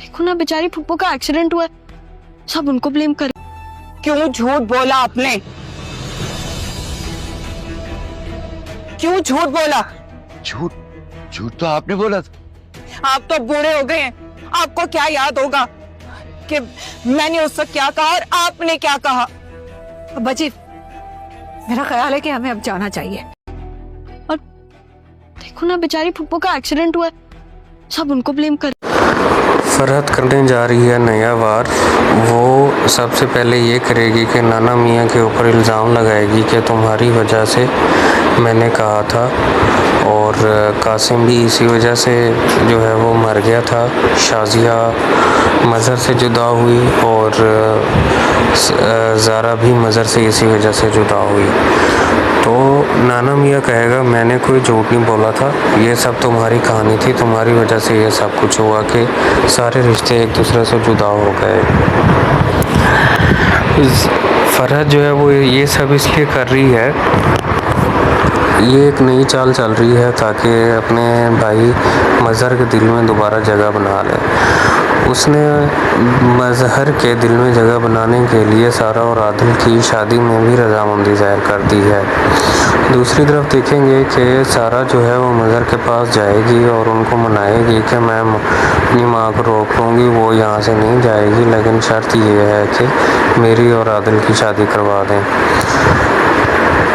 देखो ना बेचारी फुप्पो का एक्सीडेंट हुआ है, सब उनको ब्लेम कर। क्यों झूठ बोला आपने? क्यों झूठ बोला? झूठ झूठ तो आपने बोला था। आप तो बूढ़े हो गए हैं, आपको क्या याद होगा कि मैंने उससे क्या कहा और आपने क्या कहा? अब्बा जी, मेरा ख्याल है कि हमें अब जाना चाहिए। और देखो ना बेचारी फुप्पो का एक्सीडेंट हुआ है, सब उनको ब्लेम कर। फरहत करने जा रही है नया वार। वो सबसे पहले ये करेगी कि नाना मियाँ के ऊपर इल्ज़ाम लगाएगी कि तुम्हारी वजह से मैंने कहा था, और कासिम भी इसी वजह से जो है वो मर गया था। शाजिया मज़हर से जुदा हुई और ज़ारा भी मज़हर से इसी वजह से जुदा हुई। तो नाना मियाँ कहेगा मैंने कोई झूठ नहीं बोला था, ये सब तुम्हारी कहानी थी, तुम्हारी वजह से ये सब कुछ हुआ कि सारे रिश्ते एक दूसरे से जुदा हो गए। फरहत जो है वो ये सब इसलिए कर रही है, ये एक नई चाल चल रही है ताकि अपने भाई मज़हर के दिल में दोबारा जगह बना ले। उसने मज़हर के दिल में जगह बनाने के लिए सारा और आदिल की शादी में भी रजामंदी ज़ाहिर कर दी है। दूसरी तरफ देखेंगे कि सारा जो है वो मज़हर के पास जाएगी और उनको मनाएगी कि मैं अपनी माँ को रोक लूँगी, वो यहाँ से नहीं जाएगी, लेकिन शर्त ये है कि मेरी और आदिल की शादी करवा दें।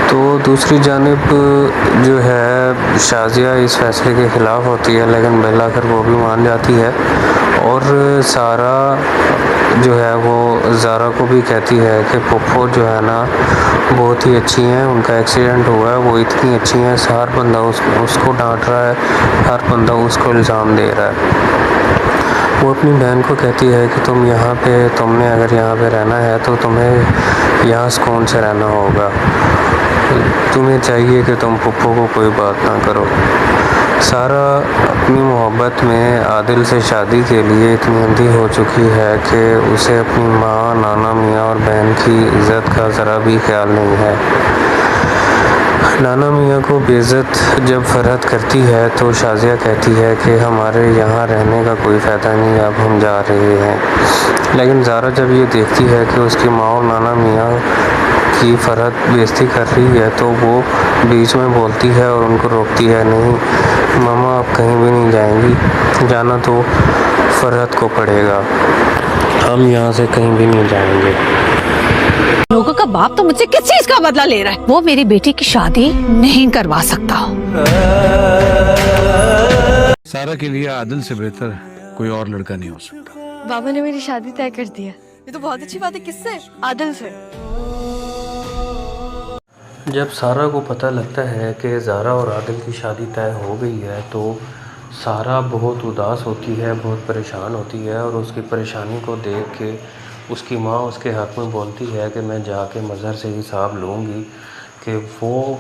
तो दूसरी जानिब जो है शाजिया इस फैसले के ख़िलाफ़ होती है, लेकिन बिलाखिर वो भी मान जाती है और सारा जो है वो ज़ारा को भी कहती है कि फुप्पो जो है ना बहुत ही अच्छी हैं, उनका एक्सीडेंट हुआ है, वो इतनी अच्छी हैं, हर बंदा उसको डांट रहा है, हर बंदा उसको इल्ज़ाम दे रहा है। वो अपनी बहन को कहती है कि तुमने अगर यहाँ पे रहना है तो तुम्हें यहाँ सुकून से रहना होगा, तुम्हें चाहिए कि तुम फुप्पो को कोई बात ना करो। सारा अपनी मोहब्बत में आदिल से शादी के लिए इतनी अंधी हो चुकी है कि उसे अपनी माँ, नाना मियाँ और बहन की इज़्ज़त का ज़रा भी ख्याल नहीं है। नाना मियाँ को बेइज्जत जब फरहत करती है तो शाजिया कहती है कि हमारे यहाँ रहने का कोई फ़ायदा नहीं, अब हम जा रहे हैं। लेकिन ज़ारा जब ये देखती है कि उसकी माँ और नाना मियाँ की फरहत बेइज्जती कर रही है तो वो बीच में बोलती है और उनको रोकती है, नहीं मामा आप कहीं भी नहीं जाएंगी, जाना तो फरहत को पड़ेगा, हम यहाँ से कहीं भी नहीं जाएंगे। लोगों का बाप तो मुझसे किस चीज का बदला ले रहा है? वो मेरी बेटी की शादी नहीं करवा सकता। सारा के लिए आदिल से बेहतर कोई और लड़का नहीं हो सकता। बाबा ने मेरी शादी तय कर दी है। ये तो बहुत अच्छी बात है। किससे? आदिल से। जब सारा को पता लगता है कि ज़ारा और आदिल की शादी तय हो गई है तो सारा बहुत उदास होती है, बहुत परेशान होती है, और उसकी परेशानी को देख के उसकी माँ उसके हक़ में बोलती है कि मैं जाके मज़हर से हिसाब लूँगी कि वो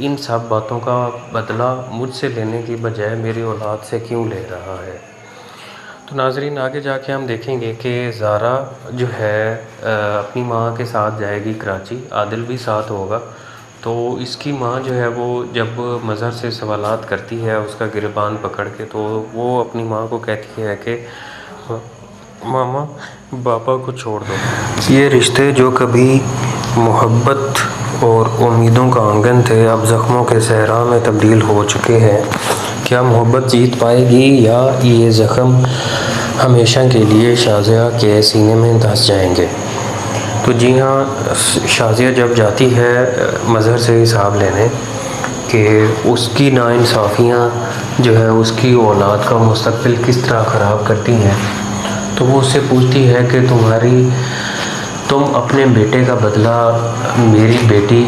इन सब बातों का बदला मुझसे लेने की बजाय मेरी औलाद से क्यों ले रहा है। तो नाज़रीन आगे जाके हम देखेंगे कि ज़ारा जो है अपनी माँ के साथ जाएगी कराची, आदिल भी साथ होगा। तो इसकी माँ जो है वो जब मज़हर से सवालात करती है उसका गिरबान पकड़ के, तो वो अपनी माँ को कहती है कि मामा पापा को छोड़ दो। ये रिश्ते जो कभी मोहब्बत और उम्मीदों का आंगन थे अब ज़ख्मों के सहरा में तब्दील हो चुके हैं। क्या मोहब्बत जीत पाएगी या ये ज़ख्म हमेशा के लिए शाजिया के सीने में धंस जाएंगे। तो जी हाँ, शाजिया जब जाती है मज़हर से हिसाब लेने कि उसकी नाइंसाफ़ियाँ जो है उसकी औलाद का मुस्तक़बिल किस तरह ख़राब करती हैं, तो वो उससे पूछती है कि तुम अपने बेटे का बदला मेरी बेटी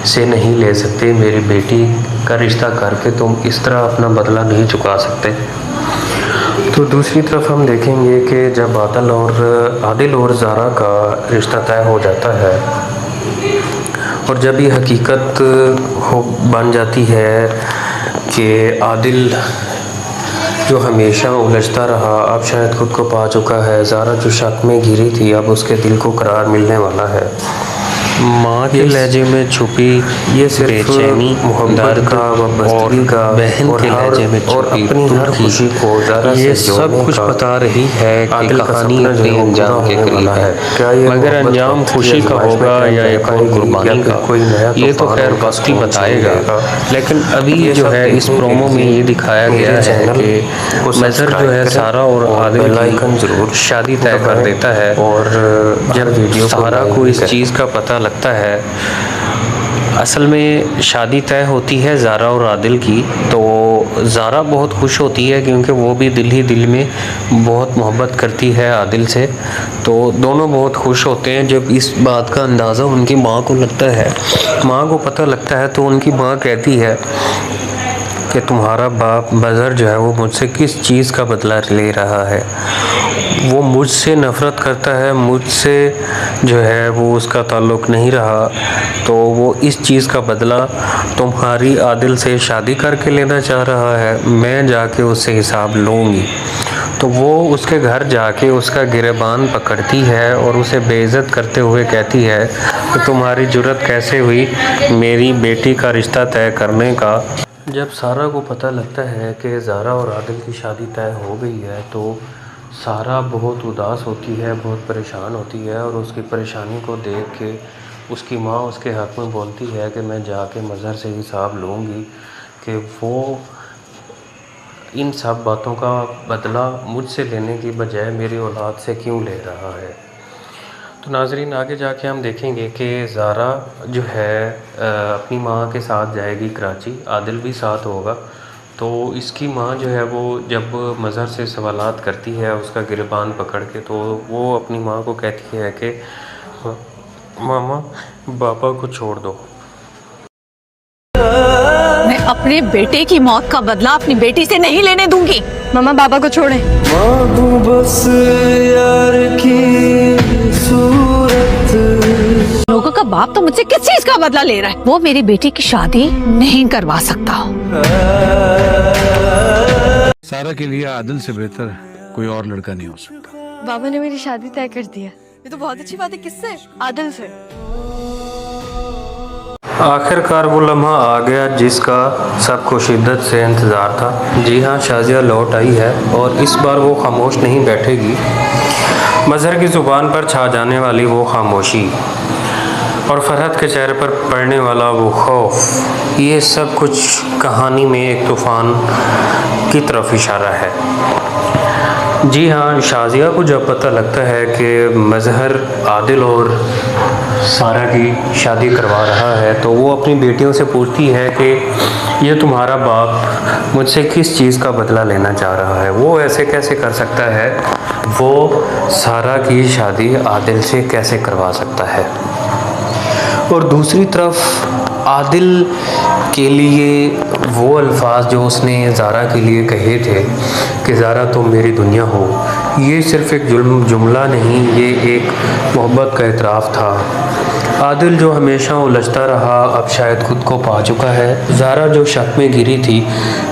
से नहीं ले सकते, मेरी बेटी का रिश्ता करके तुम इस तरह अपना बदला नहीं चुका सकते। तो दूसरी तरफ हम देखेंगे कि जब आदिल और ज़ारा का रिश्ता तय हो जाता है और जब ये हकीकत बन जाती है कि आदिल जो हमेशा उलझता रहा अब शायद खुद को पा चुका है, ज़ारा जो शक में घिरी थी अब उसके दिल को करार मिलने वाला है। माँ के लहजे में छुपी ये बेचैनी, मोहब्बत का वबस्तगी का, बहन के लहजे में छुपी अपनी हर खुशी को ये सब कुछ बता रही है कि कहानी अपने अंजाम के करीब है। मगर अंजाम खुशी का होगा या एक और कुर्बानी का, ये तो खैर वक्त ही बताएगा। लेकिन अभी जो है इस प्रोमो में ये दिखाया गया है कि मजहर जो है सारा और आदिल की जरूर शादी तय कर देता है। और जब सारा को इस चीज़ का पता लगता है, असल में शादी तय होती है ज़ारा और आदिल की, तो ज़ारा बहुत खुश होती है क्योंकि वो भी दिल ही दिल में बहुत मोहब्बत करती है आदिल से। तो दोनों बहुत खुश होते हैं जब इस बात का अंदाज़ा उनकी माँ को लगता है। माँ को पता लगता है तो उनकी माँ कहती है कि तुम्हारा बाप मजहर जो है वो मुझसे किस चीज़ का बदला ले रहा है। वो मुझसे नफ़रत करता है, मुझसे जो है वो उसका ताल्लुक़ नहीं रहा, तो वो इस चीज़ का बदला तुम्हारी आदिल से शादी करके लेना चाह रहा है। मैं जाके उससे हिसाब लूँगी। तो वो उसके घर जाके उसका गिरेबान पकड़ती है और उसे बेइज्जत करते हुए कहती है कि तुम्हारी जुर्रत कैसे हुई मेरी बेटी का रिश्ता तय करने का। जब सारा को पता लगता है कि ज़ारा और आदिल की शादी तय हो गई है तो सारा बहुत उदास होती है, बहुत परेशान होती है। और उसकी परेशानी को देख के उसकी माँ उसके हक़ में बोलती है कि मैं जाके मज़हर से हिसाब लूँगी कि वो इन सब बातों का बदला मुझसे लेने की बजाय मेरी औलाद से क्यों ले रहा है। तो नाज़रीन आगे जाके हम देखेंगे कि ज़ारा जो है अपनी माँ के साथ जाएगी कराची, आदिल भी साथ होगा। तो इसकी माँ जो है वो जब मज़हर से सवालात करती है उसका गिरबान पकड़ के, तो वो अपनी माँ को कहती है कि मामा बाबा को छोड़ दो। मैं अपने बेटे की मौत का बदला अपनी बेटी से नहीं लेने दूंगी। मामा बाबा को छोड़ें। लोगों का बाप तो मुझसे किस चीज का बदला ले रहा है। वो मेरी बेटी की शादी नहीं करवा सकता। सारा के लिए आदिल से बेहतर कोई और लड़का नहीं हो सकता। बाबा ने मेरी शादी तय कर दी है। ये तो बहुत अच्छी बात है। किससे? आदिल से। आखिरकार वो लम्हा आ गया जिसका सबको शिद्दत से इंतज़ार था। जी हाँ, शाजिया लौट आई है और इस बार वो खामोश नहीं बैठेगी। मज़हर की ज़ुबान पर छा जाने वाली वो खामोशी और फरहत के चेहरे पर पड़ने वाला वो खौफ, ये सब कुछ कहानी में एक तूफ़ान की तरफ इशारा है। जी हाँ, शाजिया को जब पता लगता है कि मज़हर आदिल और सारा की शादी करवा रहा है तो वो अपनी बेटियों से पूछती है कि ये तुम्हारा बाप मुझसे किस चीज़ का बदला लेना चाह रहा है। वो ऐसे कैसे कर सकता है, वो सारा की शादी आदिल से कैसे करवा सकता है। और दूसरी तरफ आदिल के लिए वो अल्फाज जो उसने ज़ारा के लिए कहे थे कि ज़ारा तुम मेरी दुनिया हो, ये सिर्फ़ एक जुमला नहीं, ये एक मोहब्बत का इतराफ़ था। आदिल जो हमेशा उलझता रहा अब शायद खुद को पा चुका है। ज़ारा जो शक में गिरी थी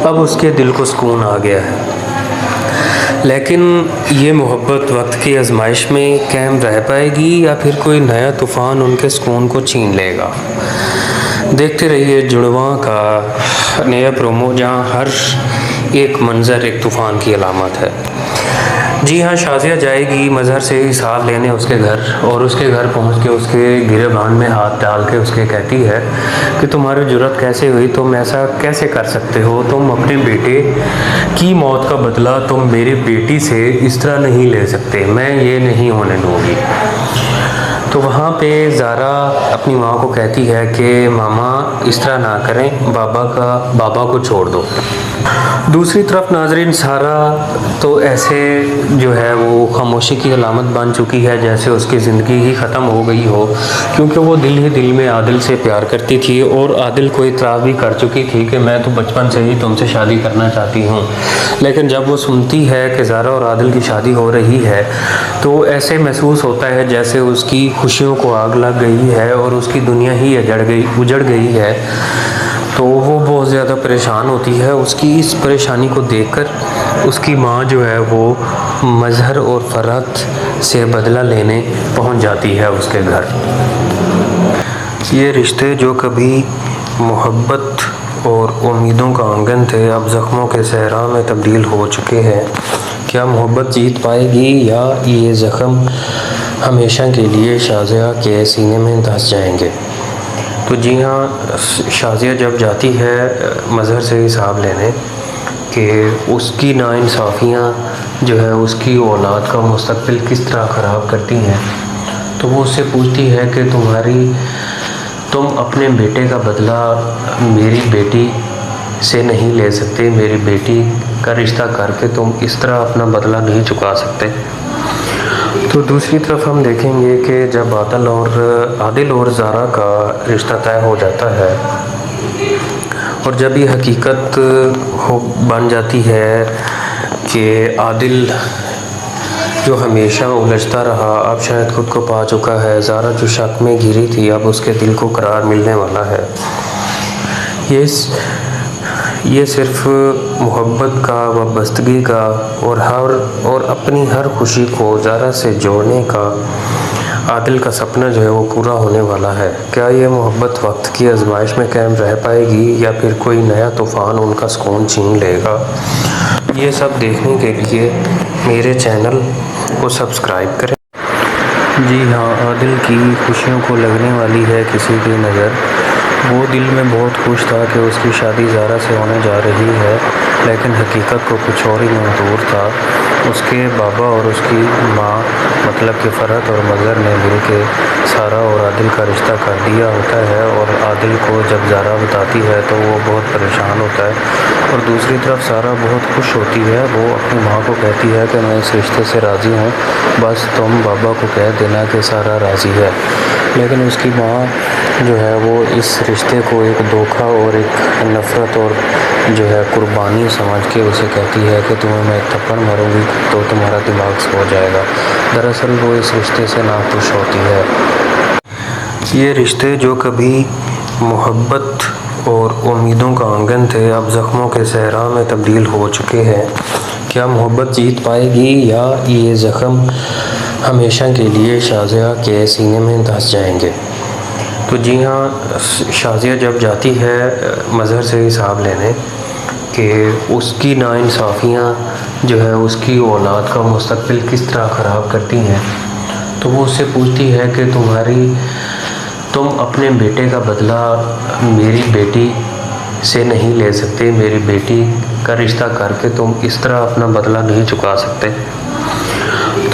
अब उसके दिल को सुकून आ गया है। लेकिन ये मोहब्बत वक्त की आजमाइश में कायम रह पाएगी या फिर कोई नया तूफ़ान उनके सुकून को छीन लेगा। देखते रहिए जुड़वा का नया प्रोमो, जहाँ हर एक मंज़र एक तूफ़ान की अलामत है। जी हाँ, शाजिया जाएगी मज़हर से हिसाब लेने उसके घर, और उसके घर पहुंच के उसके गिरेबान में हाथ डाल के उसके कहती है कि तुम्हारी जुर्रत कैसे हुई, तुम ऐसा कैसे कर सकते हो, तुम अपने बेटे की मौत का बदला तुम मेरी बेटी से इस तरह नहीं ले सकते, मैं ये नहीं होने दूँगी। तो वहाँ पे ज़ारा अपनी माँ को कहती है कि मामा इस तरह ना करें, बाबा को छोड़ दो। दूसरी तरफ नाजरीन सारा तो ऐसे जो है वो खामोशी की अलामत बन चुकी है, जैसे उसकी ज़िंदगी ही ख़त्म हो गई हो, क्योंकि वो दिल ही दिल में आदिल से प्यार करती थी और आदिल को इतराफ़ भी कर चुकी थी कि मैं तो बचपन से ही तुमसे शादी करना चाहती हूँ। लेकिन जब वो सुनती है कि ज़ारा और आदिल की शादी हो रही है तो ऐसे महसूस होता है जैसे उसकी खुशियों को आग लग गई है और उसकी दुनिया ही उजड़ गई है। तो वो बहुत ज़्यादा परेशान होती है। उसकी इस परेशानी को देखकर उसकी माँ जो है वो मज़हर और फरहत से बदला लेने पहुंच जाती है उसके घर। ये रिश्ते जो कभी मोहब्बत और उम्मीदों का आंगन थे, अब ज़ख्मों के सहरा में तब्दील हो चुके हैं। क्या मोहब्बत जीत पाएगी या ये ज़ख्म हमेशा के लिए शाज़िया के सीने में धंस जाएंगे? तो जी हाँ, शाज़िया जब जाती है मज़हर से हिसाब लेने कि उसकी नाइंसाफ़ियाँ जो है उसकी औलाद का मुस्तक़बिल किस तरह ख़राब करती हैं, तो वो उससे पूछती है कि तुम अपने बेटे का बदला मेरी बेटी से नहीं ले सकते, मेरी बेटी का रिश्ता करके तुम इस तरह अपना बदला नहीं चुका सकते। तो दूसरी तरफ हम देखेंगे कि जब आदिल और ज़ारा का रिश्ता तय हो जाता है और जब ये हकीकत बन जाती है कि आदिल जो हमेशा उलझता रहा अब शायद खुद को पा चुका है, ज़ारा जो शक में घिरी थी अब उसके दिल को करार मिलने वाला है। ये सिर्फ मोहब्बत का, वाबस्तगी का और अपनी हर खुशी को ज़ारा से जोड़ने का आदिल का सपना जो है वो पूरा होने वाला है। क्या ये मोहब्बत वक्त की आजमाइश में कायम रह पाएगी या फिर कोई नया तूफ़ान उनका सुकून छीन लेगा? ये सब देखने के लिए मेरे चैनल को सब्सक्राइब करें। जी हाँ, आदिल की खुशियों को लगने वाली है किसी की नज़र। वो दिल में बहुत खुश था कि उसकी शादी ज़ारा से होने जा रही है, लेकिन हकीकत को कुछ और ही मंजूर था। उसके बाबा और उसकी माँ मतलब कि फ़रहत और मज़हर ने मिल के सारा और आदिल का रिश्ता कर दिया होता है और आदिल को जब ज़ारा बताती है तो वो बहुत परेशान होता है और दूसरी तरफ सारा बहुत खुश होती है। वो अपनी माँ को कहती है कि मैं इस रिश्ते से राज़ी हूँ, बस तुम बाबा को कह देना कि सारा राज़ी है। लेकिन उसकी माँ जो है वो इस रिश्ते को एक धोखा और एक नफ़रत और जो है कुर्बानी समझ के उसे कहती है कि तुम्हें मैं थप्पड़ मारूंगी तो तुम्हारा दिमाग सो जाएगा। दरअसल वो इस रिश्ते से नाखुश होती है। ये रिश्ते जो कभी मोहब्बत और उम्मीदों का आंगन थे, अब ज़ख्मों के सहरा में तब्दील हो चुके हैं। क्या मोहब्बत जीत पाएगी या ये ज़ख्म हमेशा के लिए शाज़िया के सीने में धंस जाएंगे? तो जी हाँ, शाज़िया जब जाती है मज़हर से हिसाब लेने कि उसकी नाइंसाफ़ियाँ जो है उसकी औलाद का मुस्तक़बिल किस तरह ख़राब करती हैं, तो वो उससे पूछती है कि तुम अपने बेटे का बदला मेरी बेटी से नहीं ले सकते, मेरी बेटी का रिश्ता करके तुम इस तरह अपना बदला नहीं चुका सकते।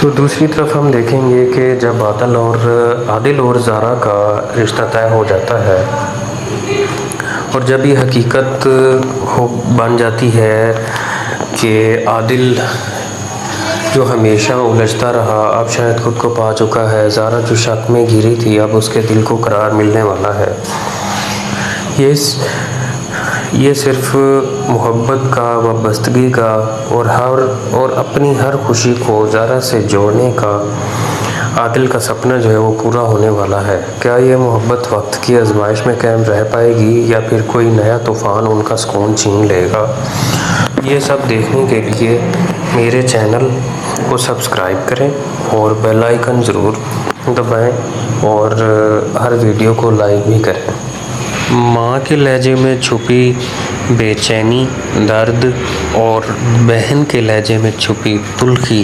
तो दूसरी तरफ हम देखेंगे कि जब आदिल और ज़ारा का रिश्ता तय हो जाता है और जब ये हकीकत बन जाती है कि आदिल जो हमेशा उलझता रहा अब शायद खुद को पा चुका है, ज़ारा जो शक में घिरी थी अब उसके दिल को करार मिलने वाला है। ये सिर्फ मोहब्बत का, वाबस्तगी का और अपनी हर खुशी को ज़ारा से जोड़ने का आदिल का सपना जो है वो पूरा होने वाला है। क्या ये मोहब्बत वक्त की आजमाइश में कायम रह पाएगी या फिर कोई नया तूफ़ान उनका सुकून छीन लेगा? ये सब देखने के लिए मेरे चैनल को सब्सक्राइब करें और बेल आइकन ज़रूर दबाएं और हर वीडियो को लाइक भी करें। माँ के लहजे में छुपी बेचैनी, दर्द और बहन के लहजे में छुपी तुल्खी,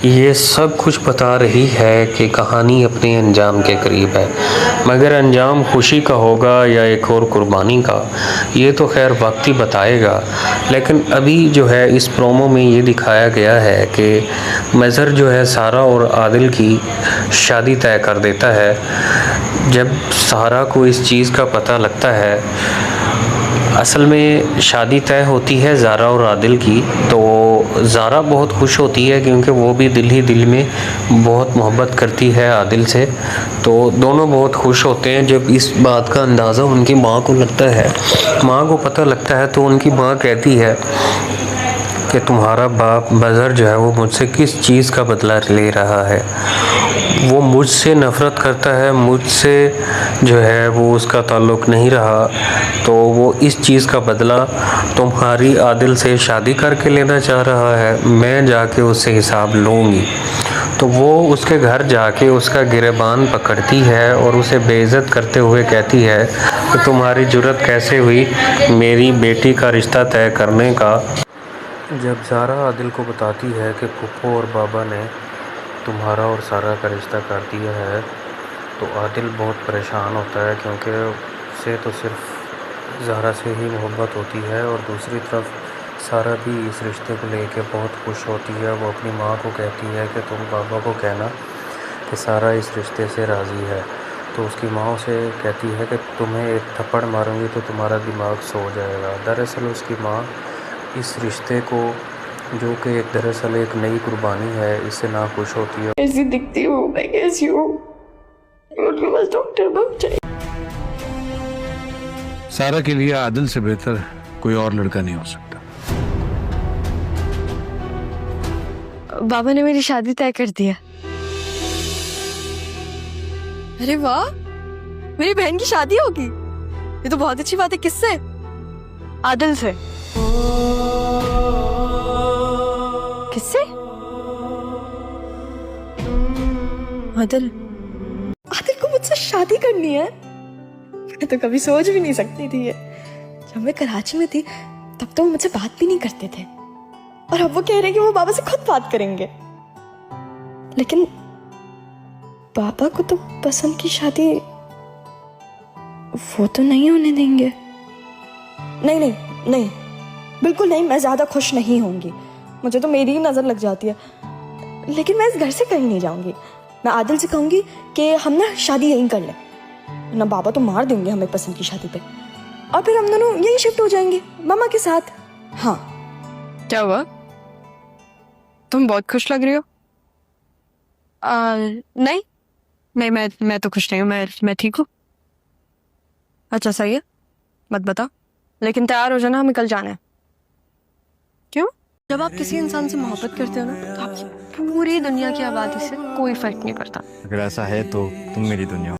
ये सब कुछ बता रही है कि कहानी अपने अंजाम के करीब है। मगर अंजाम खुशी का होगा या एक और कुर्बानी का, ये तो खैर वक्त ही बताएगा। लेकिन अभी जो है इस प्रोमो में ये दिखाया गया है कि मज़हर जो है सारा और आदिल की शादी तय कर देता है। जब सारा को इस चीज़ का पता लगता है, असल में शादी तय होती है ज़ारा और आदिल की, तो ज़ारा बहुत खुश होती है क्योंकि वो भी दिल ही दिल में बहुत मोहब्बत करती है आदिल से। तो दोनों बहुत खुश होते हैं। जब इस बात का अंदाज़ा उनकी माँ को लगता है, माँ को पता लगता है, तो उनकी माँ कहती है कि तुम्हारा बाप बज़र जो है वो मुझसे किस चीज़ का बदला ले रहा है। वो मुझसे नफ़रत करता है, मुझसे जो है वो उसका ताल्लुक़ नहीं रहा, तो वो इस चीज़ का बदला तुम्हारी आदिल से शादी करके लेना चाह रहा है। मैं जाके उससे हिसाब लूँगी। तो वो उसके घर जाके उसका गिरेबान पकड़ती है और उसे बेइज्जत करते हुए कहती है कि तुम्हारी जुर्रत कैसे हुई मेरी बेटी का रिश्ता तय करने का। जब ज़ारा आदिल को बताती है कि फूफो और बाबा ने तुम्हारा और सारा का रिश्ता कर दिया है, तो आदिल बहुत परेशान होता है, क्योंकि उसे तो सिर्फ ज़ारा से ही मोहब्बत होती है और दूसरी तरफ सारा भी इस रिश्ते को लेकर बहुत खुश होती है। वो अपनी माँ को कहती है कि तुम बाबा को कहना कि सारा इस रिश्ते से राज़ी है। तो उसकी माँ उसे कहती है कि तुम्हें एक थप्पड़ मारूंगी तो तुम्हारा दिमाग सो जाएगा। दरअसल उसकी माँ इस रिश्ते को, जो कि दरअसल एक नई कुर्बानी है, इससे नाखुश होती है। ऐसी दिखती हूँ मैं, कैसी हूँ, उनके पास डॉक्टर बन चाहिए। सारा के लिए आदिल से बेहतर कोई और लड़का नहीं हो सकता। बाबा ने मेरी शादी तय कर दिया। अरे वाह, मेरी बहन की शादी होगी, ये तो बहुत अच्छी बात है। किससे? आदिल से। किससे? आदिल? आदिल को मुझसे शादी करनी है? मैं तो कभी सोच भी नहीं सकती थी ये। जब मैं कराची में थी तब तो वो मुझसे बात भी नहीं करते थे, और अब वो कह रहे हैं कि वो बाबा से खुद बात करेंगे। लेकिन पापा को तो पसंद की शादी वो तो नहीं होने देंगे। नहीं नहीं नहीं, बिल्कुल नहीं, मैं ज्यादा खुश नहीं होंगी। मुझे तो मेरी ही नजर लग जाती है। लेकिन मैं इस घर से कहीं नहीं जाऊंगी। मैं आदिल से कहूंगी कि हम ना शादी यहीं कर लें, ना बाबा तो मार देंगे हमें पसंद की शादी पे, और फिर हम दोनों यहीं शिफ्ट हो जाएंगे मामा के साथ। हाँ। क्या हुआ? तुम बहुत खुश लग रही हो। नहीं नहीं, मैं तो खुश नहीं हूँ। मैं ठीक हूँ। अच्छा सही है, मत बताओ, लेकिन तैयार हो जाना, हमें कल जाना है। क्यों? जब आप किसी इंसान से मोहब्बत करते हो ना, तो आपकी पूरी दुनिया की आबादी से कोई फर्क नहीं पड़ता। अगर ऐसा है तो तुम मेरी दुनिया हो।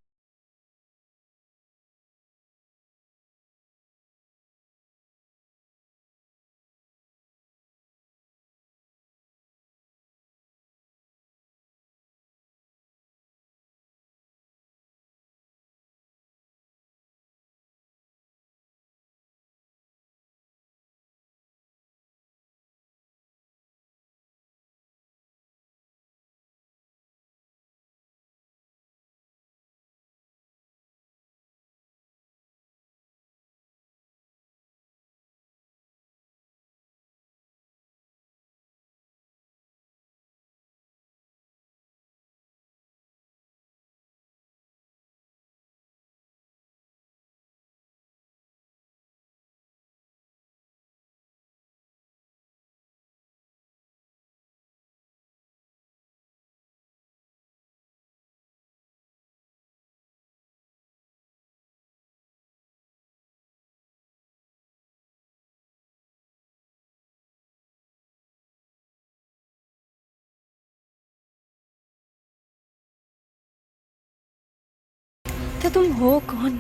तो तुम हो कौन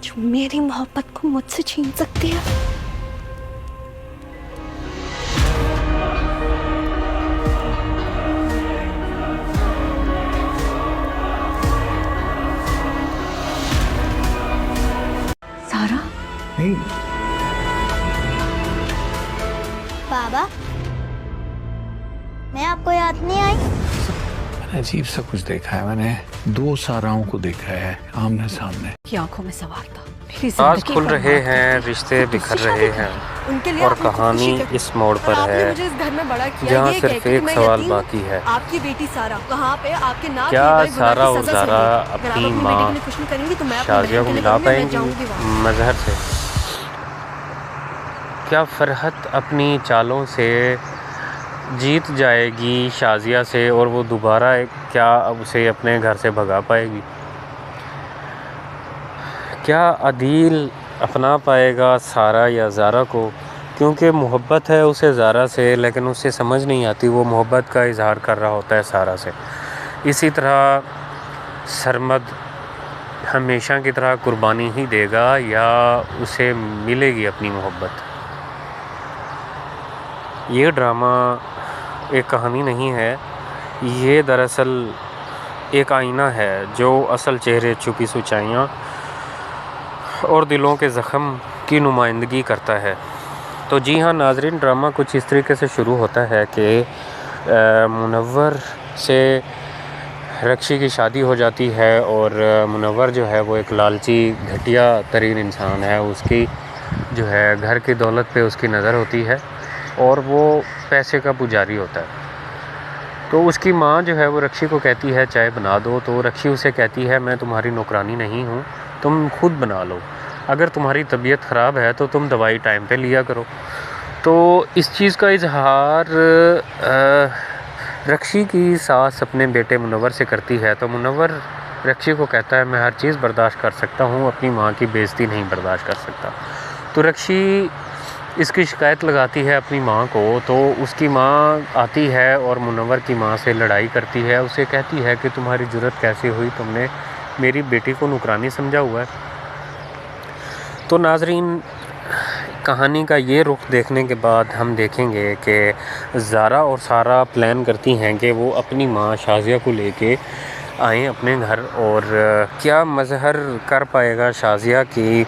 जो मेरी मोहब्बत को मुझसे छीन सकती है? सारा? नहीं, बाबा, मैं आपको याद नहीं आई? मैंने अजीब सा कुछ देखा है। मैंने दो साराओं को देखा है आमने सामने। की आंखों में सवार था। मेरी राज जिंदगी खुल बर्बाद रहे कर हैं, दिया। रिश्ते बिखर रहे हैं, उनके लिए और आपने कहानी खुदकुशी कर- इस मोड़ पर आपने है मुझे इस घर में बड़ा किया, जहाँ ये सिर्फ कह के एक मैं सवाल यतीम हूँ। बाकी है। आपकी बेटी सारा कहाँ पे? आपके नाम क्या लिए गए गुनाह सारा की और सजा ज़ारा सुनेगी। अगर आप अपनी अपनी माँ बेटी के लिए कुछ नहीं करेंगी तो मैं अपनी शाजिया बहन को के लिए मिला करूंगी, मैं पाएंगी जाऊंगी वहाँ। मजहर से? क्या फरहत अपनी चालों से जीत जाएगी शाजिया से, और वो दोबारा क्या उसे अपने घर से भगा पाएगी? क्या अदील अपना पाएगा सारा या ज़ारा को, क्योंकि मोहब्बत है उसे ज़ारा से, लेकिन उसे समझ नहीं आती, वो मोहब्बत का इजहार कर रहा होता है सारा से। इसी तरह सरमद हमेशा की तरह कुर्बानी ही देगा या उसे मिलेगी अपनी मोहब्बत। ये ड्रामा एक कहानी नहीं है, ये दरअसल एक आईना है जो असल चेहरे, छुपी सच्चाइयाँ और दिलों के ज़ख्म की नुमाइंदगी करता है। तो जी हाँ नाज़रीन, ड्रामा कुछ इस तरीके से शुरू होता है कि मुनव्वर से रक्षी की शादी हो जाती है और मुनव्वर जो है वो एक लालची घटिया तरीन इंसान है। उसकी जो है घर की दौलत पे उसकी नज़र होती है और वो पैसे का पुजारी होता है। तो उसकी माँ जो है वो रक्षी को कहती है चाय बना दो, तो रक्षी उसे कहती है मैं तुम्हारी नौकरानी नहीं हूँ, तुम खुद बना लो, अगर तुम्हारी तबीयत ख़राब है तो तुम दवाई टाइम पे लिया करो। तो इस चीज़ का इजहार रक्षी की सास अपने बेटे मुनव्वर से करती है। तो मुनव्वर रक्षी को कहता है मैं हर चीज़ बर्दाश्त कर सकता हूँ, अपनी माँ की बेइज्जती नहीं बर्दाश्त कर सकता। तो रक्षी इसकी शिकायत लगाती है अपनी माँ को। तो उसकी माँ आती है और मुनव्वर की माँ से लड़ाई करती है, उसे कहती है कि तुम्हारी जुर्रत कैसे हुई, तुमने मेरी बेटी को नुकरानी समझा हुआ है। तो नाज़रीन, कहानी का ये रुख देखने के बाद हम देखेंगे कि ज़ारा और सारा प्लान करती हैं कि वो अपनी माँ शाज़िया को लेके आएँ अपने घर, और क्या मज़हर कर पाएगा शाज़िया की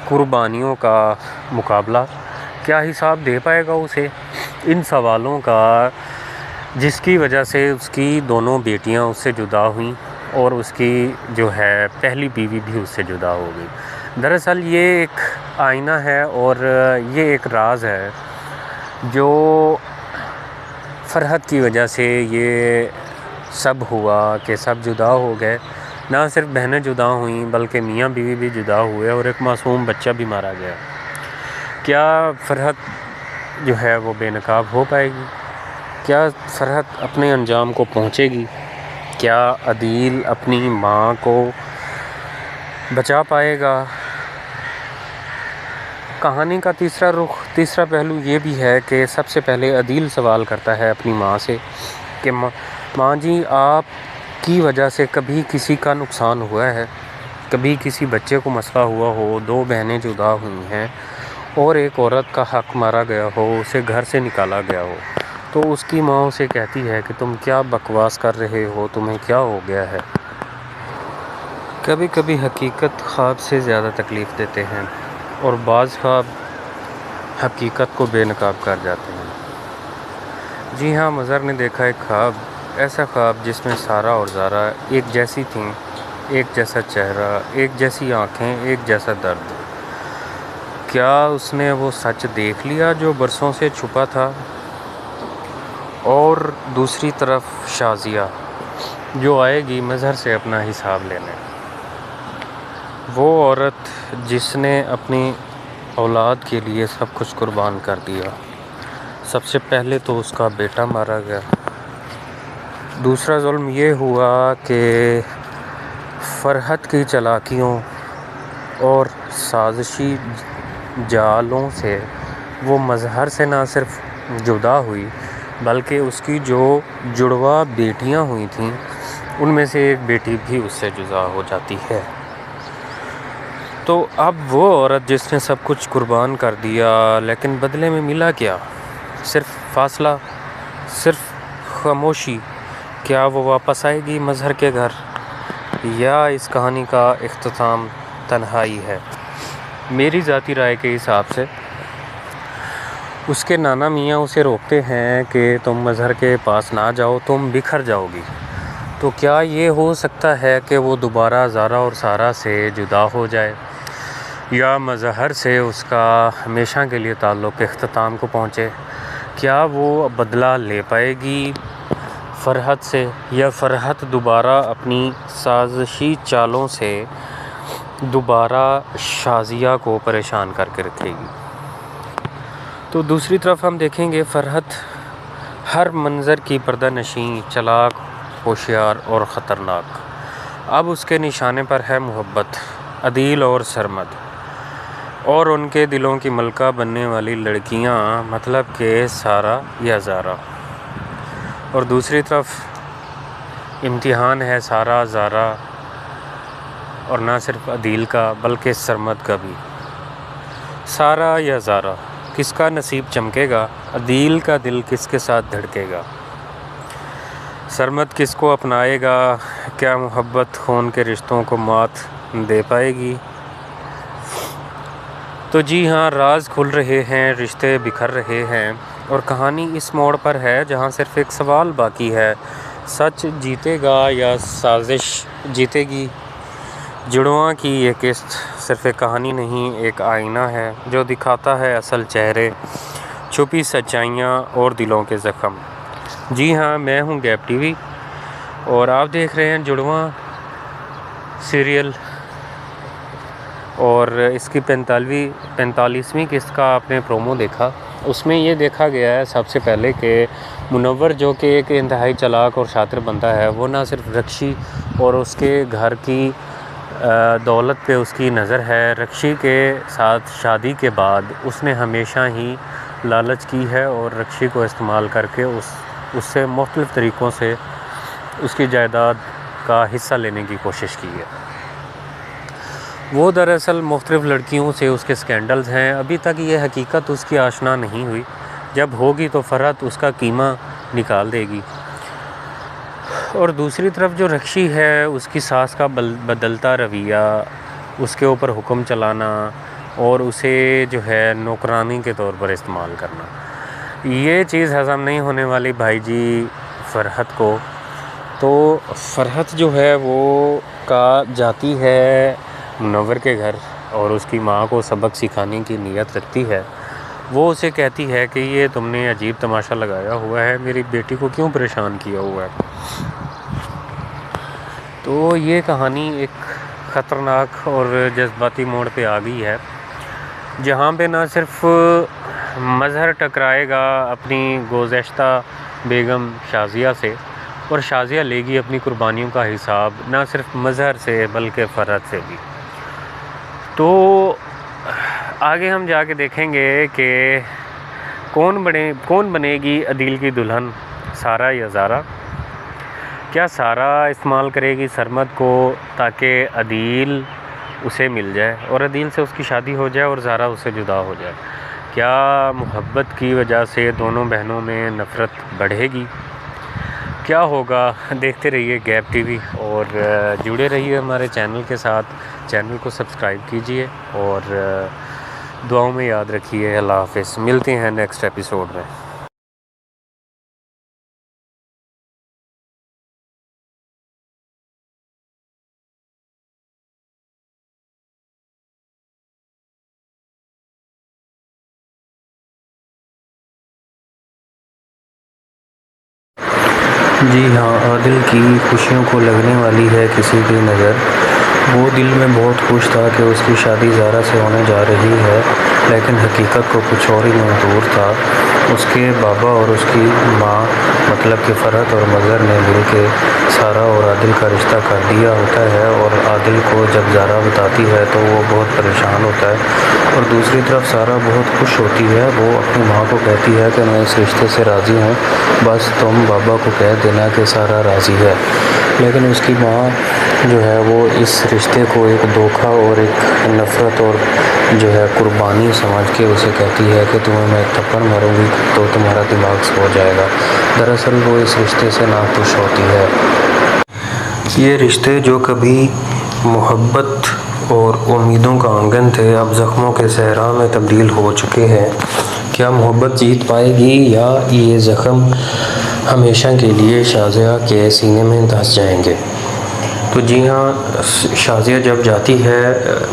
कुर्बानियों का मुकाबला, क्या हिसाब दे पाएगा उसे इन सवालों का जिसकी वजह से उसकी दोनों बेटियां उससे जुदा हुईं और उसकी जो है पहली बीवी भी उससे जुदा हो गई। दरअसल ये एक आईना है और ये एक राज है जो फ़रहत की वजह से ये सब हुआ कि सब जुदा हो गए। ना सिर्फ बहनें जुदा हुईं बल्कि मियाँ बीवी भी जुदा हुए और एक मासूम बच्चा भी मारा गया। क्या फ़रहत जो है वो बेनकाब हो पाएगी? क्या फ़रहत अपने अंजाम को पहुँचेगी? क्या अदील अपनी माँ को बचा पाएगा? कहानी का तीसरा पहलू ये भी है कि सबसे पहले अदील सवाल करता है अपनी माँ से कि माँ जी, आप की वजह से कभी किसी का नुकसान हुआ है? कभी किसी बच्चे को मसला हुआ हो, दो बहनें जुदा हुई हैं और एक औरत का हक़ मारा गया हो, उसे घर से निकाला गया हो? तो उसकी माँ उसे कहती है कि तुम क्या बकवास कर रहे हो, तुम्हें क्या हो गया है? कभी कभी हकीकत ख्वाब से ज़्यादा तकलीफ़ देते हैं और बाज़ ख्वाब हकीकत को बेनकाब कर जाते हैं। जी हाँ, मज़हर ने देखा एक ख्वाब, ऐसा ख्वाब जिसमें सारा और ज़ारा एक जैसी थीं, एक जैसा चेहरा, एक जैसी आँखें, एक जैसा दर्द। क्या उसने वो सच देख लिया जो बरसों से छुपा था? और दूसरी तरफ शाज़िया जो आएगी मज़हर से अपना हिसाब लेने, वो औरत जिसने अपनी औलाद के लिए सब कुछ कुर्बान कर दिया। सबसे पहले तो उसका बेटा मारा गया, दूसरा जुल्म ये हुआ कि फ़रहत की चालाकियों और साजिशी जालों से वो मज़हर से ना सिर्फ जुदा हुई बल्कि उसकी जो जुड़वा बेटियां हुई थीं उनमें से एक बेटी भी उससे जुदा हो जाती है। तो अब वो औरत जिसने सब कुछ कुर्बान कर दिया, लेकिन बदले में मिला क्या? सिर्फ फासला, सिर्फ खामोशी। क्या वो वापस आएगी मज़हर के घर, या इस कहानी का इख्तिताम तन्हाई है? मेरी ज़ाती राय के हिसाब से उसके नाना मियाँ उसे रोकते हैं कि तुम मज़हर के पास ना जाओ, तुम बिखर जाओगी। तो क्या ये हो सकता है कि वो दोबारा ज़ारा और सारा से जुदा हो जाए, या मज़हर से उसका हमेशा के लिए ताल्लुक़ इख्तिताम को पहुँचे? क्या वो बदला ले पाएगी फ़रहत से, या फ़रहत दोबारा अपनी साजिशी चालों से दोबारा शाज़िया को परेशान करके रखेगी? तो दूसरी तरफ हम देखेंगे फ़रहत हर मंज़र की पर्दा नशीं, चालाक, होशियार और ख़तरनाक। अब उसके निशाने पर है मोहब्बत, अदील और सरमद। और उनके दिलों की मलका बनने वाली लड़कियां, मतलब कि सारा या ज़ारा। और दूसरी तरफ इम्तिहान है सारा, ज़ारा और ना सिर्फ अदील का बल्कि सरमद का भी। सारा या ज़ारा, किसका नसीब चमकेगा? अदील का दिल किसके साथ धड़केगा? सरमद किसको अपनाएगा? क्या मोहब्बत खून के रिश्तों को मात दे पाएगी? तो जी हाँ, राज खुल रहे हैं, रिश्ते बिखर रहे हैं और कहानी इस मोड़ पर है जहाँ सिर्फ एक सवाल बाकी है, सच जीतेगा या साजिश जीतेगी? जुड़वां की ये किस्त सिर्फ एक कहानी नहीं, एक आईना है जो दिखाता है असल चेहरे, छुपी सच्चाइयाँ और दिलों के ज़ख्म। जी हाँ, मैं हूँ गैप टीवी और आप देख रहे हैं जुड़वां सीरियल और इसकी 45वीं किस्त का आपने प्रोमो देखा। उसमें ये देखा गया है सबसे पहले कि मुनव्वर जो कि एक इंतहाई चालाक और शातिर बंदा है, वो ना सिर्फ रक्षी और उसके घर की दौलत पे उसकी नज़र है, रक्षी के साथ शादी के बाद उसने हमेशा ही लालच की है और रक्षी को इस्तेमाल करके उससे मुख्तलिफ़ तरीक़ों से उसकी जायदाद का हिस्सा लेने की कोशिश की है। वो दरअसल मुख्तलिफ़ लड़कियों से उसके स्कैंडल्स हैं। अभी तक ये हकीकत उसकी आशना नहीं हुई, जब होगी तो फ़रहत उसका कीमा निकाल देगी। और दूसरी तरफ जो रक्षी है, उसकी सास का बदलता रवैया, उसके ऊपर हुक्म चलाना और उसे जो है नौकरानी के तौर पर इस्तेमाल करना, ये चीज़ हज़म नहीं होने वाली भाई जी फ़रहत को। तो फ़रहत जो है वो जाती है मुनव्वर के घर और उसकी माँ को सबक सिखाने की नीयत रखती है। वो उसे कहती है कि ये तुमने अजीब तमाशा लगाया हुआ है, मेरी बेटी को क्यों परेशान किया हुआ है। तो ये कहानी एक ख़तरनाक और जज्बाती मोड़ पे आ गई है, जहाँ पे ना सिर्फ मज़हर टकराएगा अपनी गुज़श्ता बेगम शाज़िया से और शाज़िया लेगी अपनी कुर्बानियों का हिसाब ना सिर्फ मज़हर से बल्कि फ़रहत से भी। तो आगे हम जाके देखेंगे कि कौन बनेगी अदील की दुल्हन, सारा या ज़ारा। क्या सारा इस्तेमाल करेगी सरमद को ताकि अदील उसे मिल जाए और अदील से उसकी शादी हो जाए और ज़ारा उससे जुदा हो जाए? क्या मोहब्बत की वजह से दोनों बहनों में नफ़रत बढ़ेगी? क्या होगा? देखते रहिए गैप टीवी और जुड़े रहिए हमारे चैनल के साथ। चैनल को सब्सक्राइब कीजिए और दुआओं में याद रखिए। अल्लाह हाफ़िज़। मिलते हैं नेक्स्ट एपिसोड में। जी हाँ, आदिल की खुशियों को लगने वाली है किसी की नज़र। वो दिल में बहुत खुश था कि उसकी शादी ज़ारा से होने जा रही है, लेकिन हकीकत को कुछ और ही मंजूर था। उसके बाबा और उसकी माँ, मतलब कि फ़रहत और मज़हर ने मिल के सारा और आदिल का रिश्ता कर दिया होता है और आदिल को जब ज़ारा बताती है तो वो बहुत परेशान होता है और दूसरी तरफ सारा बहुत खुश होती है। वो अपनी माँ को कहती है कि मैं इस रिश्ते से राज़ी हूँ, बस तुम बाबा को कह देना कि सारा राज़ी है। लेकिन उसकी माँ जो है वो इस रिश्ते को एक धोखा और एक नफ़रत और जो है कुर्बानी समझ के उसे कहती है कि तुम्हें मैं थप्पड़ मारूंगी तो तुम्हारा दिमाग सो जाएगा। दरअसल वो इस रिश्ते से नाखुश होती है। ये रिश्ते जो कभी मोहब्बत और उम्मीदों का आंगन थे, अब ज़ख्मों के सहरा में तब्दील हो चुके हैं। क्या मोहब्बत जीत पाएगी या ये ज़ख्म हमेशा के लिए शाज़िया के सीने में धंस जाएंगे? तो जी हाँ, शाज़िया जब जाती है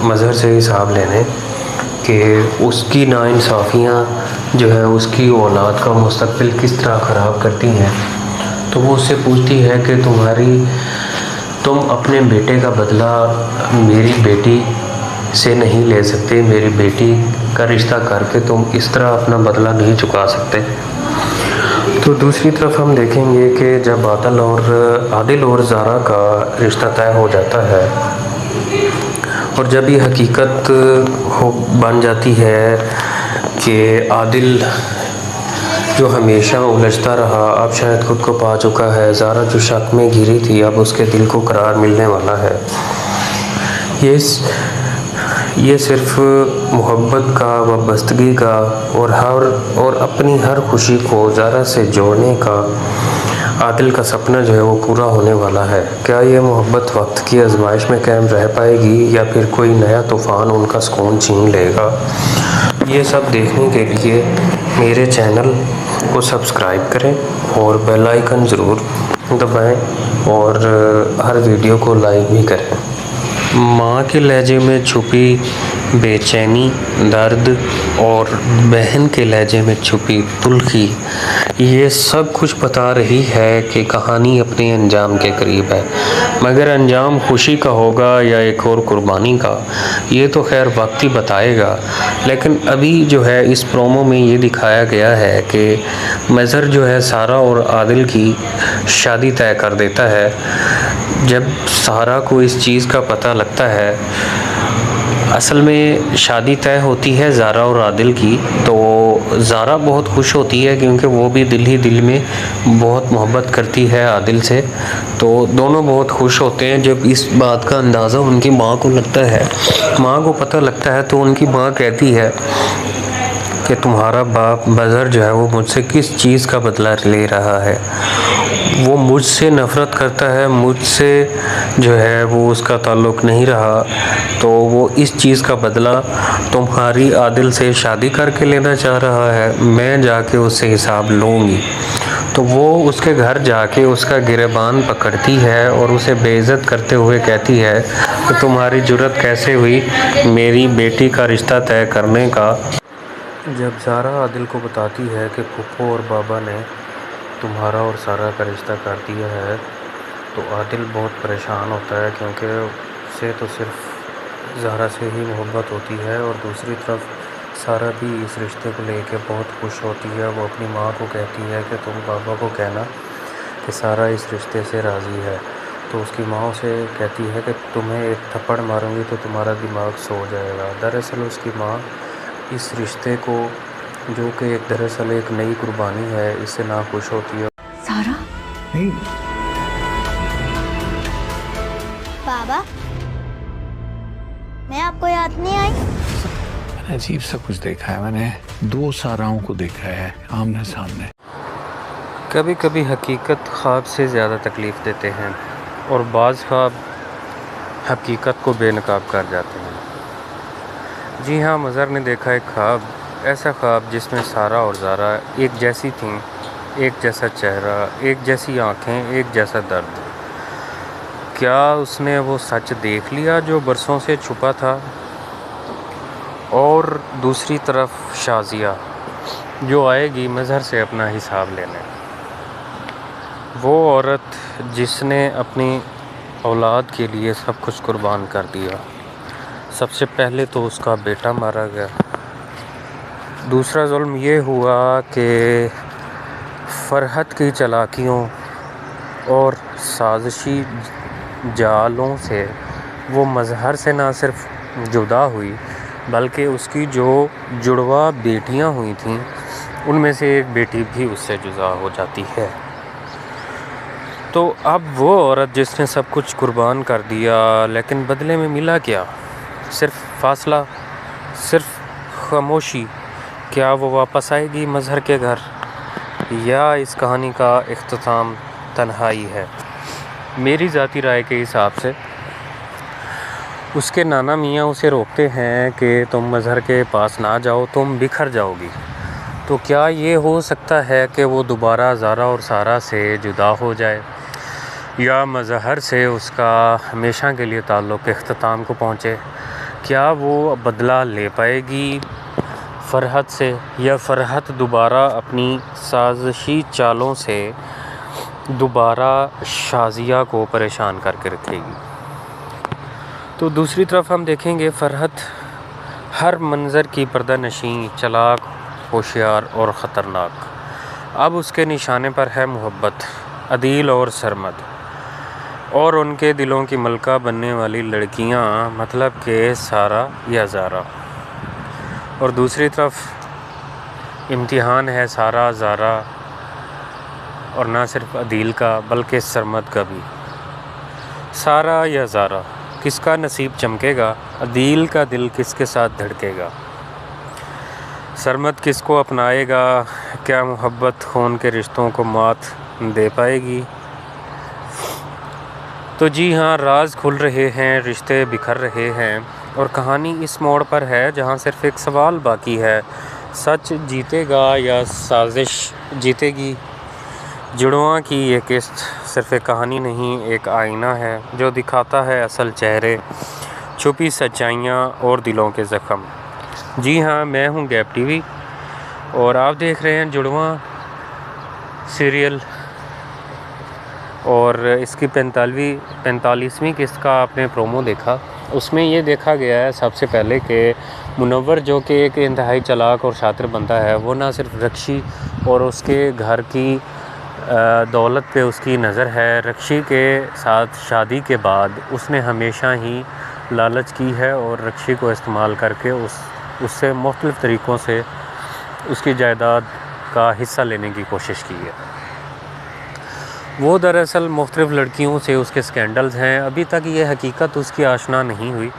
मज़हर से हिसाब लेने कि उसकी नाइंसाफ़ियाँ जो है उसकी औलाद का मुस्तक़बिल किस तरह ख़राब करती हैं, तो वो उससे पूछती है कि तुम अपने बेटे का बदला मेरी बेटी से नहीं ले सकते, मेरी बेटी का रिश्ता करके तुम इस तरह अपना बदला नहीं चुका सकते। तो दूसरी तरफ हम देखेंगे कि जब आदिल और ज़ारा का रिश्ता तय हो जाता है और जब ये हकीकत हो बन जाती है कि आदिल जो हमेशा उलझता रहा अब शायद खुद को पा चुका है, ज़ारा जो शक में घिरी थी अब उसके दिल को करार मिलने वाला है। ये सिर्फ मोहब्बत का, वाबस्तगी का और अपनी हर खुशी को ज़ारा से जोड़ने का आदिल का सपना जो है वो पूरा होने वाला है। क्या ये मोहब्बत वक्त की आजमाइश में कायम रह पाएगी या फिर कोई नया तूफ़ान उनका सुकून छीन लेगा? ये सब देखने के लिए मेरे चैनल को सब्सक्राइब करें और बेल आइकन ज़रूर दबाएं और हर वीडियो को लाइक भी करें। माँ के लहजे में छुपी बेचैनी, दर्द और बहन के लहजे में छुपी तुल्खी, ये सब कुछ बता रही है कि कहानी अपने अंजाम के करीब है। मगर अंजाम खुशी का होगा या एक और कुर्बानी का, ये तो खैर वक्त ही बताएगा। लेकिन अभी जो है इस प्रोमो में ये दिखाया गया है कि मज़हर जो है सारा और आदिल की शादी तय कर देता है। जब सारा को इस चीज़ का पता लगता है, असल में शादी तय होती है ज़ारा और आदिल की, तो ज़ारा बहुत खुश होती है क्योंकि वो भी दिल ही दिल में बहुत मोहब्बत करती है आदिल से। तो दोनों बहुत खुश होते हैं जब इस बात का अंदाज़ा उनकी माँ को लगता है। माँ को पता लगता है तो उनकी माँ कहती है कि तुम्हारा बाप मज़हर जो है वो मुझसे किस चीज़ का बदला ले रहा है। वो मुझसे नफ़रत करता है, मुझसे जो है वो उसका ताल्लुक़ नहीं रहा, तो वो इस चीज़ का बदला तुम्हारी आदिल से शादी करके लेना चाह रहा है। मैं जाके उससे हिसाब लूँगी। तो वो उसके घर जाके उसका गिरबान पकड़ती है और उसे बेइज्जत करते हुए कहती है कि तुम्हारी जुर्रत कैसे हुई मेरी बेटी का रिश्ता तय करने का। जब ज़ारा आदिल को बताती है कि फूफो और बाबा ने तुम्हारा और सारा का रिश्ता कर दिया है, तो आदिल बहुत परेशान होता है क्योंकि उसे तो सिर्फ ज़ारा से ही मोहब्बत होती है और दूसरी तरफ सारा भी इस रिश्ते को लेकर बहुत खुश होती है। वो अपनी माँ को कहती है कि तुम बाबा को कहना कि सारा इस रिश्ते से राज़ी है। तो उसकी माँ उसे कहती है कि तुम्हें एक थप्पड़ मारूंगी तो तुम्हारा दिमाग सो जाएगा। दरअसल उसकी माँ इस रिश्ते को, जो कि एक दरअसल एक नई कुर्बानी है, इससे नाखुश होती है। सारा, नहीं, बाबा, मैं आपको याद नहीं आई? मैंने अजीब सा कुछ देखा है। मैंने 2 साराओं को देखा है आमने सामने। कभी कभी हकीकत ख्वाब से ज़्यादा तकलीफ़ देते हैं और बाज़ ख्वाब हकीकत को बेनकाब कर जाते हैं। जी हाँ, मज़हर ने देखा एक ख्वाब, ऐसा ख्वाब जिसमें सारा और ज़ारा एक जैसी थीं, एक जैसा चेहरा, एक जैसी आँखें, एक जैसा दर्द। क्या उसने वो सच देख लिया जो बरसों से छुपा था? और दूसरी तरफ शाज़िया जो आएगी मज़हर से अपना हिसाब लेने। वो औरत जिसने अपनी औलाद के लिए सब कुछ कुर्बान कर दिया। सबसे पहले तो उसका बेटा मारा गया। दूसरा जुल्म ये हुआ कि फरहत की चालाकियों और साजिशी जालों से वो मज़हर से ना सिर्फ जुदा हुई, बल्कि उसकी जो जुड़वा बेटियां हुई थीं उनमें से एक बेटी भी उससे जुदा हो जाती है। तो अब वो औरत जिसने सब कुछ कुर्बान कर दिया, लेकिन बदले में मिला क्या? सिर्फ फासला, सिर्फ खामोशी। क्या वो वापस आएगी मज़हर के घर, या इस कहानी का इख्तिताम तन्हाई है? मेरी ज़ाती राय के हिसाब से उसके नाना मियाँ उसे रोकते हैं कि तुम मज़हर के पास ना जाओ, तुम बिखर जाओगी। तो क्या ये हो सकता है कि वो दोबारा ज़ारा और सारा से जुदा हो जाए, या मज़हर से उसका हमेशा के लिए ताल्लुक़ इख्तिताम को पहुँचे? क्या वो बदला ले पाएगी फ़रहत से, या फ़रहत दोबारा अपनी साजिशी चालों से दोबारा शाज़िया को परेशान करके रखेगी? तो दूसरी तरफ हम देखेंगे फ़रहत हर मंज़र की पर्दा नशीं, चालाक, होशियार और ख़तरनाक। अब उसके निशाने पर है मोहब्बत, अदील और सरमद। और उनके दिलों की मलका बनने वाली लड़कियां, मतलब कि सारा या ज़ारा। और दूसरी तरफ इम्तिहान है सारा, ज़ारा और ना सिर्फ अदील का बल्कि सरमद का भी। सारा या ज़ारा, किसका नसीब चमकेगा? अदील का दिल किसके साथ धड़केगा? सरमद किसको अपनाएगा? क्या मोहब्बत खून के रिश्तों को मात दे पाएगी? तो जी हाँ, राज खुल रहे हैं, रिश्ते बिखर रहे हैं और कहानी इस मोड़ पर है जहाँ सिर्फ एक सवाल बाकी है, सच जीतेगा या साजिश जीतेगी? जुड़वां की ये किस्त सिर्फ एक कहानी नहीं, एक आईना है जो दिखाता है असल चेहरे, छुपी सच्चाइयाँ और दिलों के ज़ख्म। जी हाँ, मैं हूँ गैप टीवी और आप देख रहे हैं जुड़वां सीरियल और इसकी 45वीं किस्त का आपने प्रोमो देखा। उसमें ये देखा गया है सबसे पहले कि मुनव्वर जो कि एक इंतहाई चालाक और शातिर बंदा है, वो ना सिर्फ रक्षी और उसके घर की दौलत पे उसकी नज़र है, रक्षी के साथ शादी के बाद उसने हमेशा ही लालच की है और रक्षी को इस्तेमाल करके उससे मुख्तलिफ़ तरीक़ों से उसकी जायदाद का हिस्सा लेने की कोशिश की है। वो दरअसल मुख्तलिफ़ लड़कियों से उसके स्कैंडल्स हैं। अभी तक ये हकीकत उसकी आशना नहीं हुई,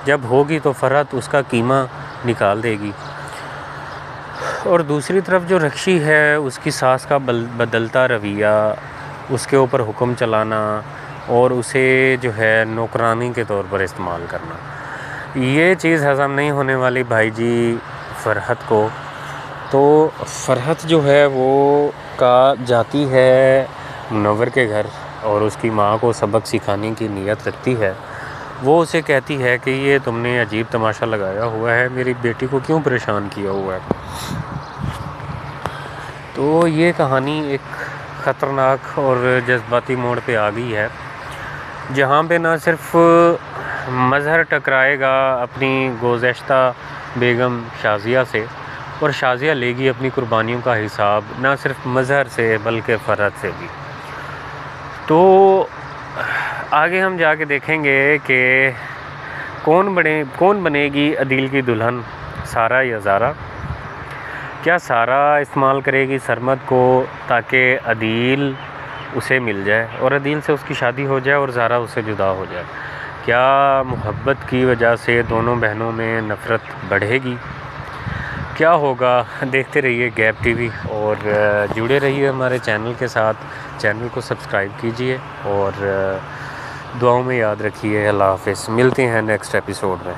जब होगी तो फ़रहत उसका कीमा निकाल देगी। और दूसरी तरफ जो रक्षी है, उसकी सास का बदलता रवैया, उसके ऊपर हुक्म चलाना और उसे जो है नौकरानी के तौर पर इस्तेमाल करना, ये चीज़ हज़म नहीं होने वाली भाई जी फ़रहत को। तो फ़रहत जो है वो जाती है मुनव्वर के घर और उसकी माँ को सबक सिखाने की नीयत रखती है। वो उसे कहती है कि ये तुमने अजीब तमाशा लगाया हुआ है, मेरी बेटी को क्यों परेशान किया हुआ है। तो ये कहानी एक ख़तरनाक और जज्बाती मोड़ पे आ गई है, जहाँ पे ना सिर्फ मज़हर टकराएगा अपनी गुज़श्ता बेगम शाज़िया से और शाज़िया लेगी अपनी कुर्बानियों का हिसाब ना सिर्फ मज़हर से बल्कि फ़रहत से भी। तो आगे हम जाके देखेंगे कि कौन बनेगी अदील की दुल्हन, सारा या ज़ारा। क्या सारा इस्तेमाल करेगी सरमद को ताकि अदील उसे मिल जाए और अदील से उसकी शादी हो जाए और ज़ारा उससे जुदा हो जाए? क्या मोहब्बत की वजह से दोनों बहनों में नफ़रत बढ़ेगी? क्या होगा? देखते रहिए गैप टीवी और जुड़े रहिए हमारे चैनल के साथ। चैनल को सब्सक्राइब कीजिए और दुआओं में याद रखिए। अल्लाह हाफ़िज़। मिलते हैं नेक्स्ट एपिसोड में।